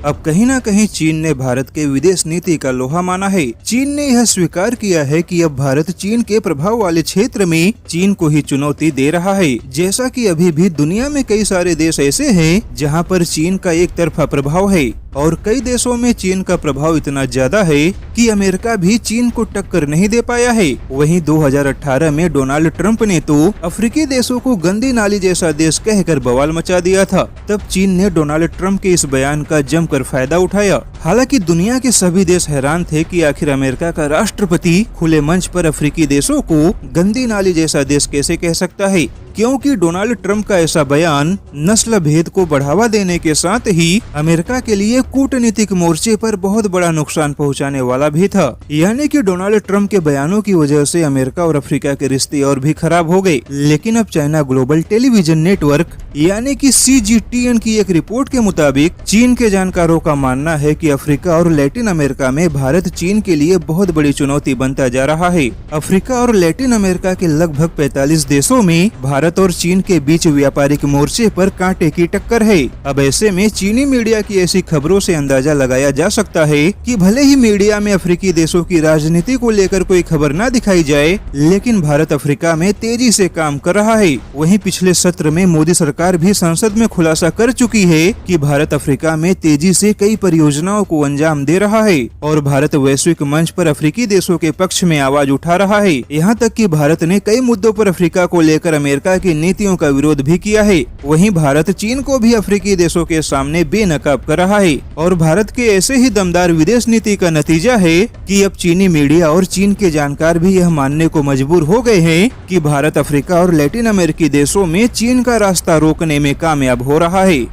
अब कहीं न कहीं चीन ने भारत के विदेश नीति का लोहा माना है। चीन ने यह स्वीकार किया है कि अब भारत चीन के प्रभाव वाले क्षेत्र में चीन को ही चुनौती दे रहा है। जैसा कि अभी भी दुनिया में कई सारे देश ऐसे हैं जहां पर चीन का एक तरफा प्रभाव है और कई देशों में चीन का प्रभाव इतना ज्यादा है कि अमेरिका भी चीन को टक्कर नहीं दे पाया है। वहीं 2018 में डोनाल्ड ट्रंप ने तो अफ्रीकी देशों को गंदी नाली जैसा देश कहकर बवाल मचा दिया था। तब चीन ने डोनाल्ड ट्रंप के इस बयान का जमकर फायदा उठाया। हालांकि दुनिया के सभी देश हैरान थे कि आखिर अमेरिका का राष्ट्रपति खुले मंच पर अफ्रीकी देशों को गंदी नाली जैसा देश कैसे कह सकता है, क्योंकि डोनाल्ड ट्रंप का ऐसा बयान नस्ल भेद को बढ़ावा देने के साथ ही अमेरिका के लिए कूटनीतिक मोर्चे पर बहुत बड़ा नुकसान पहुंचाने वाला भी था। यानी कि डोनाल्ड ट्रंप के बयानों की वजह से अमेरिका और अफ्रीका के रिश्ते और भी खराब हो गए। लेकिन अब चाइना ग्लोबल टेलीविजन नेटवर्क यानी कि CGTN की एक रिपोर्ट के मुताबिक चीन के जानकारों का मानना है कि अफ्रीका और लैटिन अमेरिका में भारत चीन के लिए बहुत बड़ी चुनौती बनता जा रहा है। अफ्रीका और लैटिन अमेरिका के लगभग 45 देशों में भारत और चीन के बीच व्यापारिक मोर्चे पर कांटे की टक्कर है। अब ऐसे में चीनी मीडिया की ऐसी खबरों से अंदाजा लगाया जा सकता है कि भले ही मीडिया में अफ्रीकी देशों की राजनीति को लेकर कोई खबर न दिखाई जाए, लेकिन भारत अफ्रीका में तेजी से काम कर रहा है। वहीं पिछले सत्र में मोदी सरकार भी संसद में खुलासा कर चुकी है कि भारत अफ्रीका में तेजी से कई परियोजनाओं को अंजाम दे रहा है और भारत वैश्विक मंच पर अफ्रीकी देशों के पक्ष में आवाज उठा रहा है। यहाँ तक कि भारत ने कई मुद्दों पर अफ्रीका को लेकर अमेरिका की नीतियों का विरोध भी किया है। वहीं भारत चीन को भी अफ्रीकी देशों के सामने बेनकाब कर रहा है और भारत के ऐसे ही दमदार विदेश नीति का नतीजा है कि अब चीनी मीडिया और चीन के जानकार भी यह मानने को मजबूर हो गए हैं कि भारत अफ्रीका और लैटिन अमेरिकी देशों में चीन का रास्ता रोकने में कामयाब हो रहा है।